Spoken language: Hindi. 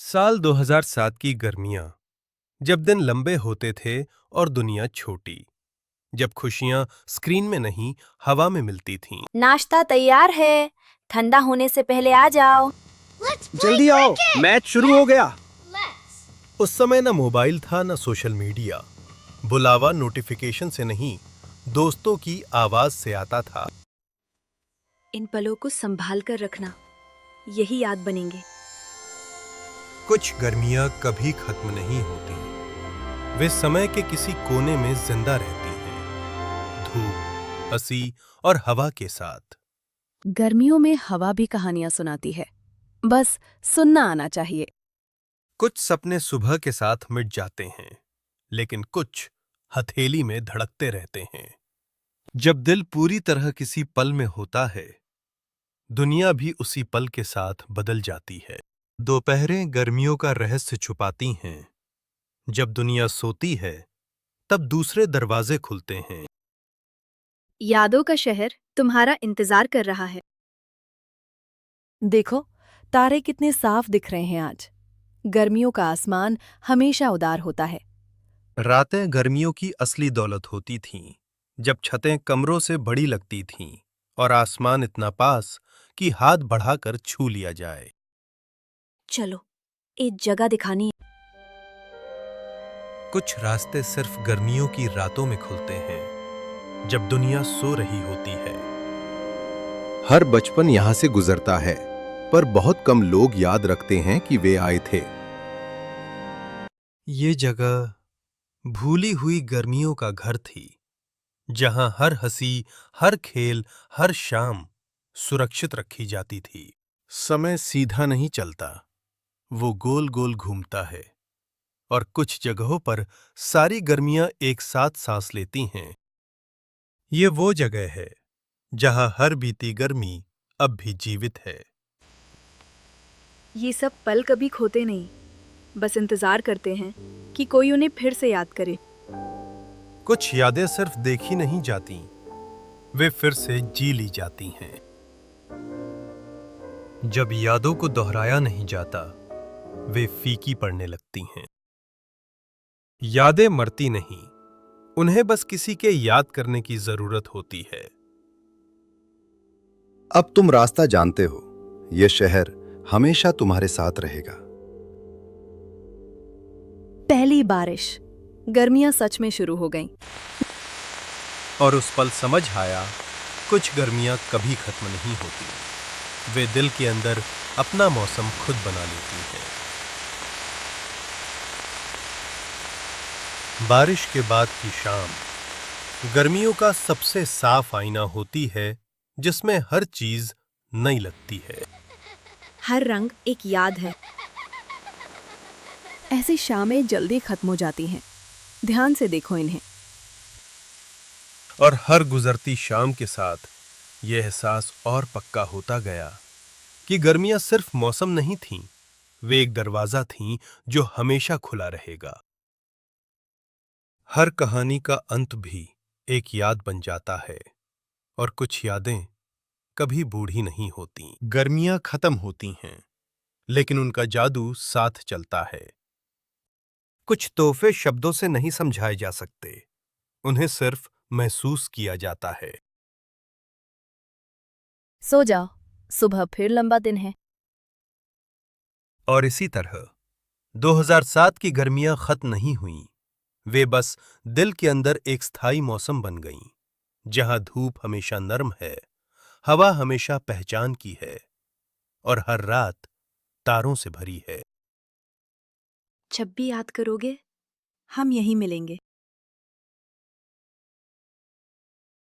साल 2007 की गर्मियां, जब दिन लंबे होते थे और दुनिया छोटी, जब खुशियां स्क्रीन में नहीं हवा में मिलती थीं। नाश्ता तैयार है। ठंडा होने से पहले आ जाओ। जल्दी आओ, मैच शुरू हो गया। उस समय न मोबाइल था न सोशल मीडिया। बुलावा नोटिफिकेशन से नहीं, दोस्तों की आवाज से आता था। इन पलों को संभाल कर रखना, यही याद बनेंगे। कुछ गर्मियां कभी खत्म नहीं होती, वे समय के किसी कोने में जिंदा रहती हैं, धूप, हंसी और हवा के साथ। गर्मियों में हवा भी कहानियां सुनाती है, बस सुनना आना चाहिए। कुछ सपने सुबह के साथ मिट जाते हैं, लेकिन कुछ हथेली में धड़कते रहते हैं। जब दिल पूरी तरह किसी पल में होता है, दुनिया भी उसी पल के साथ बदल जाती है। दोपहरें गर्मियों का रहस्य छुपाती हैं। जब दुनिया सोती है, तब दूसरे दरवाजे खुलते हैं। यादों का शहर तुम्हारा इंतजार कर रहा है। देखो, तारे कितने साफ दिख रहे हैं आज। गर्मियों का आसमान हमेशा उदार होता है। रातें गर्मियों की असली दौलत होती थीं, जब छतें कमरों से बड़ी लगती थीं और आसमान इतना पास कि हाथ बढ़ाकर छू लिया जाए। चलो, एक जगह दिखानी है। कुछ रास्ते सिर्फ गर्मियों की रातों में खुलते हैं, जब दुनिया सो रही होती है। हर बचपन यहां से गुजरता है, पर बहुत कम लोग याद रखते हैं कि वे आए थे। ये जगह भूली हुई गर्मियों का घर थी, जहां हर हंसी, हर खेल, हर शाम सुरक्षित रखी जाती थी। समय सीधा नहीं चलता, वो गोल गोल घूमता है, और कुछ जगहों पर सारी गर्मियां एक साथ सांस लेती हैं। ये वो जगह है जहां हर बीती गर्मी अब भी जीवित है। ये सब पल कभी खोते नहीं, बस इंतजार करते हैं कि कोई उन्हें फिर से याद करे। कुछ यादें सिर्फ देखी नहीं जाती, वे फिर से जी ली जाती हैं। जब यादों को दोहराया नहीं जाता, वे फीकी पड़ने लगती हैं। यादें मरती नहीं, उन्हें बस किसी के याद करने की जरूरत होती है। अब तुम रास्ता जानते हो, यह शहर हमेशा तुम्हारे साथ रहेगा। पहली बारिश, गर्मियां सच में शुरू हो गईं। और उस पल समझ आया, कुछ गर्मियां कभी खत्म नहीं होती, वे दिल के अंदर अपना मौसम खुद बना लेती हैं। बारिश के बाद की शाम गर्मियों का सबसे साफ आईना होती है, जिसमें हर चीज नई लगती है। हर रंग एक याद है। ऐसी शामें जल्दी खत्म हो जाती हैं। ध्यान से देखो इन्हें। और हर गुजरती शाम के साथ यह एहसास और पक्का होता गया कि गर्मियां सिर्फ मौसम नहीं थीं, वे एक दरवाजा थीं जो हमेशा खुला रहेगा। हर कहानी का अंत भी एक याद बन जाता है, और कुछ यादें कभी बूढ़ी नहीं होती। गर्मियां खत्म होती हैं, लेकिन उनका जादू साथ चलता है। कुछ तोहफे शब्दों से नहीं समझाए जा सकते, उन्हें सिर्फ महसूस किया जाता है। सो जाओ, सुबह फिर लंबा दिन है। और इसी तरह 2007 की गर्मियां खत्म नहीं हुईं, वे बस दिल के अंदर एक स्थायी मौसम बन गईं, जहां धूप हमेशा नर्म है, हवा हमेशा पहचान की है, और हर रात तारों से भरी है। जब भी याद करोगे, हम यहीं मिलेंगे।